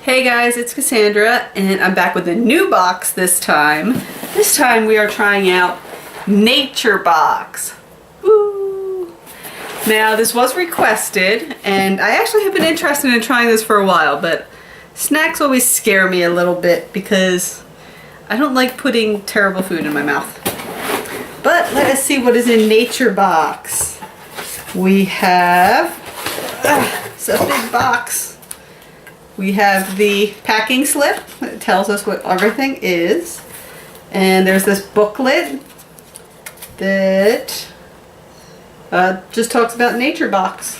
Hey guys, it's Cassandra and I'm back with a new box this time. This time we are trying out Nature Box. Woo! Now this was requested and I actually have been interested in trying this for a while, but snacks always scare me a little bit because I don't like putting terrible food in my mouth. But let us see what is in Nature Box. We have, it's a big box. We have the packing slip that tells us what everything is. And there's this booklet that just talks about Nature Box.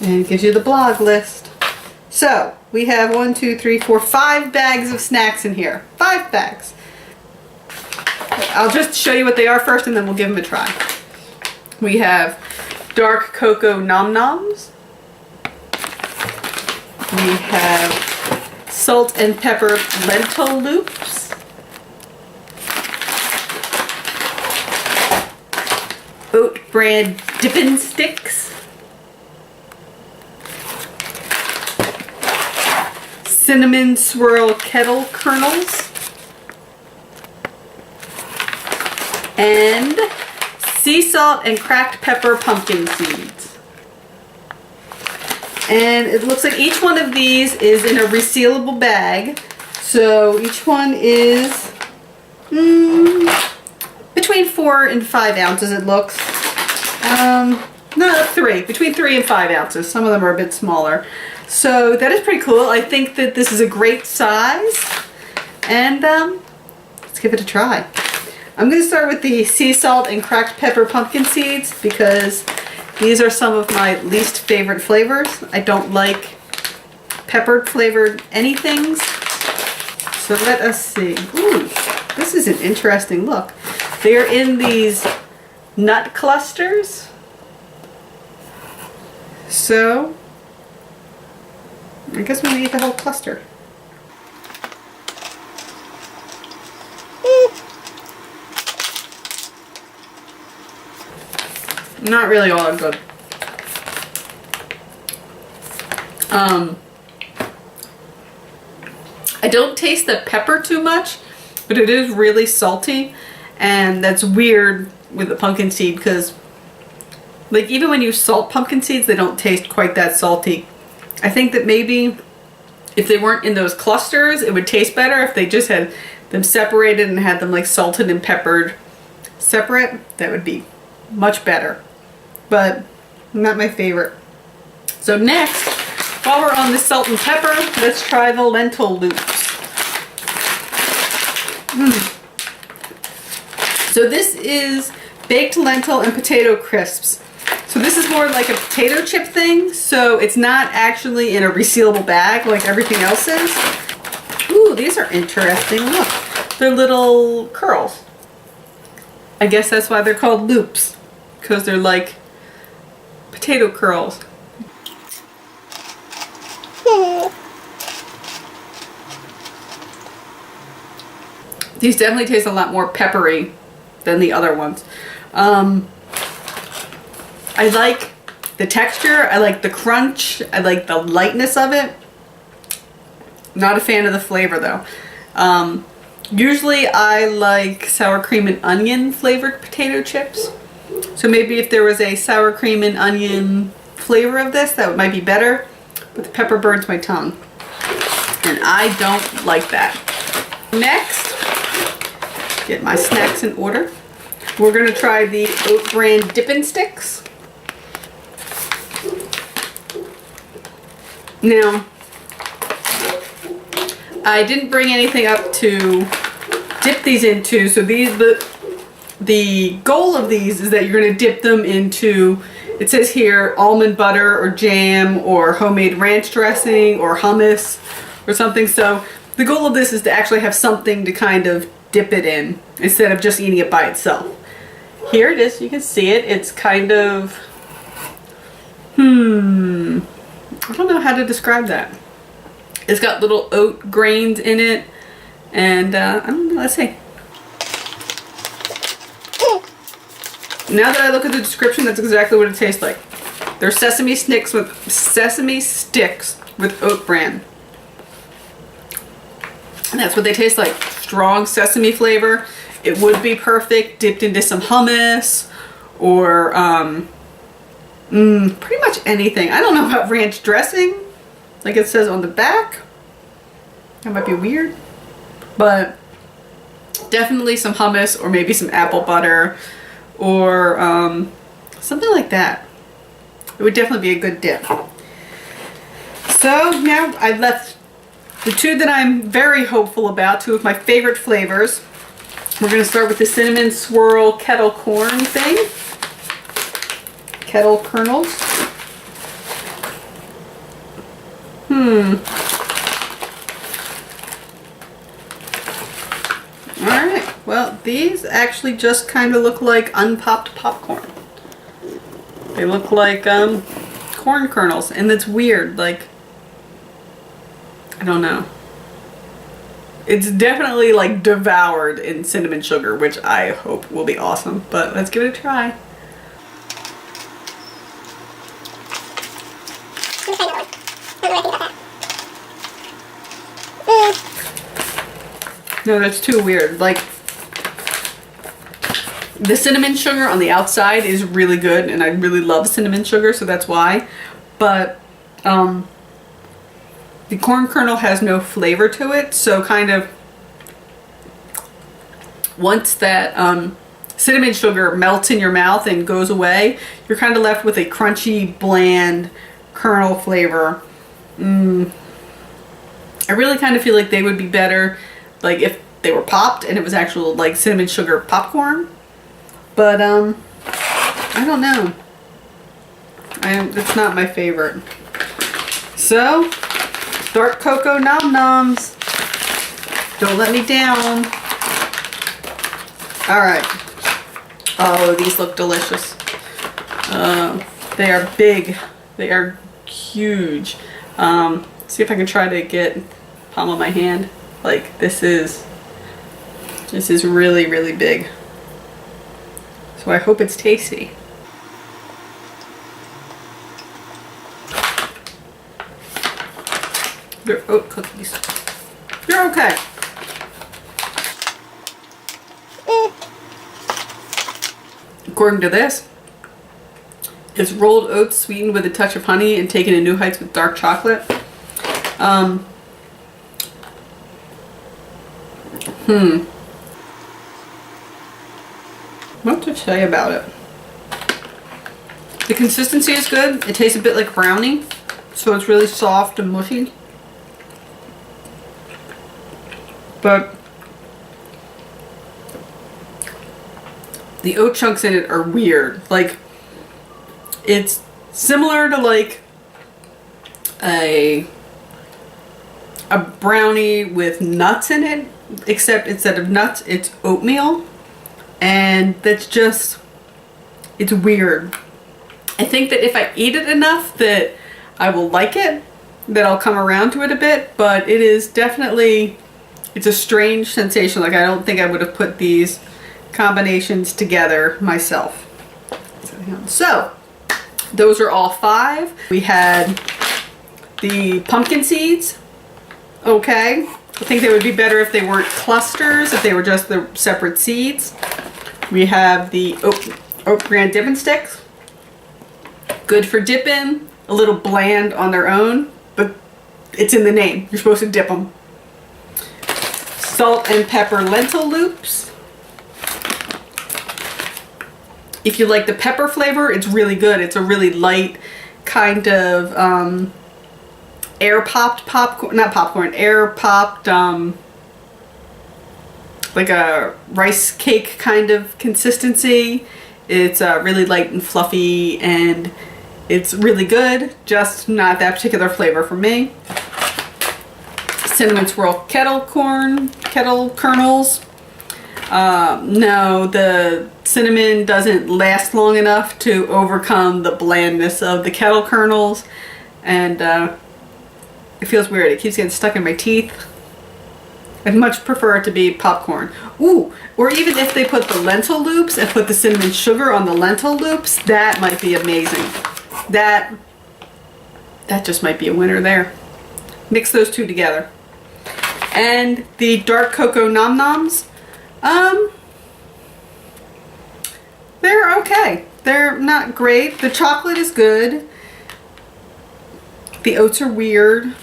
And gives you the blog list. So, we have 5 bags of snacks in here. 5 bags. I'll just show you what they are first and then we'll give them a try. We have dark cocoa nom noms. We have salt and pepper lentil loops. Oat bran dipping sticks. Cinnamon swirl kettle kernels. And sea salt and cracked pepper pumpkin seeds. And it looks like each one of these is in a resealable bag. So each one is between 4 and 5 ounces it looks. No, 3. Between 3 and 5 ounces. Some of them are a bit smaller. So that is pretty cool. I think that this is a great size. And let's give it a try. I'm going to start with the sea salt and cracked pepper pumpkin seeds because these are some of my least favorite flavors. I don't like peppered flavored anythings. So let us see. Ooh, this is an interesting look. They're in these nut clusters. So I guess we're going to eat the whole cluster. Not really all that good. I don't taste the pepper too much, but it is really salty, and that's weird with the pumpkin seed because, like, even when you salt pumpkin seeds, they don't taste quite that salty. I think that maybe if they weren't in those clusters, it would taste better if they just had them separated and had them like salted and peppered separate. That would be much better. But not my favorite. So next, while we're on the salt and pepper, let's try the lentil loops. So this is baked lentil and potato crisps. So this is more like a potato chip thing, so it's not actually in a resealable bag like everything else is. Ooh, these are interesting. Look, they're little curls. I guess that's why they're called loops, because they're like potato curls. These definitely taste a lot more peppery than the other ones. I like the texture, I like the crunch, I like the lightness of it. Not a fan of the flavor though. Usually I like sour cream and onion flavored potato chips. So maybe if there was a sour cream and onion flavor of this, that might be better. But the pepper burns my tongue. And I don't like that. Next, get my snacks in order. We're going to try the oat bran dipping sticks. Now, I didn't bring anything up to dip these into, so the goal of these is that you're going to dip them into, it says here, almond butter or jam or homemade ranch dressing or hummus or something. So the goal of this is to actually have something to kind of dip it in instead of just eating it by itself. Here it is, you can see it. It's kind of, I don't know how to describe that. It's got little oat grains in it, and I don't know, let's see. Now that I look at the description, that's exactly what it tastes like. They're Sesame Sticks with with oat bran. And that's what they taste like. Strong sesame flavor. It would be perfect dipped into some hummus or pretty much anything. I don't know about ranch dressing, like it says on the back. That might be weird. But definitely some hummus or maybe some apple butter or something like that. It would definitely be a good dip. So now I've left the two that I'm very hopeful about, two of my favorite flavors. We're going to start with the cinnamon swirl kettle corn thing. Kettle kernels. Alright, well these actually just kind of look like unpopped popcorn. They look like corn kernels, and it's weird, like, I don't know. It's definitely like devoured in cinnamon sugar, which I hope will be awesome, but let's give it a try. No, that's too weird. Like, the cinnamon sugar on the outside is really good, and I really love cinnamon sugar, so that's why. But the corn kernel has no flavor to it, so kind of once that cinnamon sugar melts in your mouth and goes away, you're kind of left with a crunchy, bland kernel flavor. I really kind of feel like they would be better like if they were popped and it was actual like cinnamon sugar popcorn. But I don't know. It's not my favorite. So, dark cocoa nom noms. Don't let me down. Alright. Oh, these look delicious. They are big. They are huge. See if I can try to get palm of my hand. Like, this is really, really big. So I hope it's tasty. They're oat cookies. They're okay. According to this, it's rolled oats sweetened with a touch of honey and taken to new heights with dark chocolate. What to say about it? The consistency is good. It tastes a bit like brownie, so it's really soft and mushy. But the oat chunks in it are weird. Like, it's similar to like a brownie with nuts in it, except instead of nuts, it's oatmeal. And that's just, it's weird. I think that if I eat it enough that I will like it, that I'll come around to it a bit, but it is definitely, it's a strange sensation. Like, I don't think I would have put these combinations together myself. So, those are all 5. We had the pumpkin seeds. Okay. I think they would be better if they weren't clusters, if they were just the separate seeds. We have the oat bran dipping sticks. Good for dipping. A little bland on their own, but it's in the name. You're supposed to dip them. Salt and pepper lentil loops. If you like the pepper flavor, it's really good. It's a really light kind of air popped popcorn, not popcorn, air popped like a rice cake kind of consistency. It's really light and fluffy, and it's really good, just not that particular flavor for me. Cinnamon swirl kettle kernels. No, the cinnamon doesn't last long enough to overcome the blandness of the kettle kernels, and it feels weird. It keeps getting stuck in my teeth. I'd much prefer it to be popcorn. Ooh, or even if they put the lentil loops and put the cinnamon sugar on the lentil loops, that might be amazing. That just might be a winner there. mix those two together. And the dark cocoa nom noms, they're okay. They're not great. The chocolate is good. The oats are weird.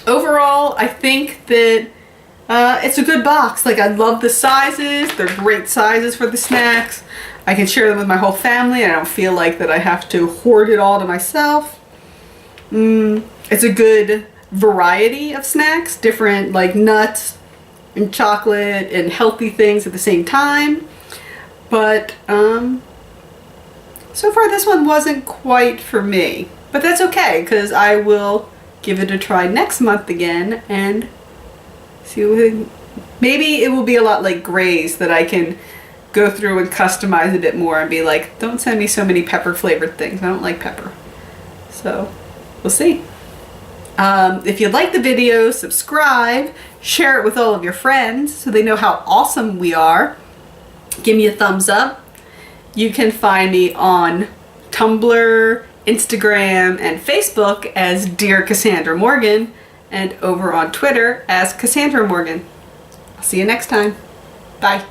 Overall, I think that it's a good box. Like, I love the sizes. They're great sizes for the snacks. I can share them with my whole family. I don't feel like that I have to hoard it all to myself. It's a good variety of snacks, different like nuts and chocolate and healthy things at the same time. But so far this one wasn't quite for me. But that's okay, because I will give it a try next month again and see what maybe it will be a lot like Gray's, that I can go through and customize a bit more and be like, don't send me so many pepper flavored things. I don't like pepper. So we'll see. If you like the video, subscribe, share it with all of your friends so they know how awesome we are. Give me a thumbs up. You can find me on Tumblr, Instagram, and Facebook as Dear Cassandra Morgan, and over on Twitter as Cassandra Morgan. I'll see you next time. Bye.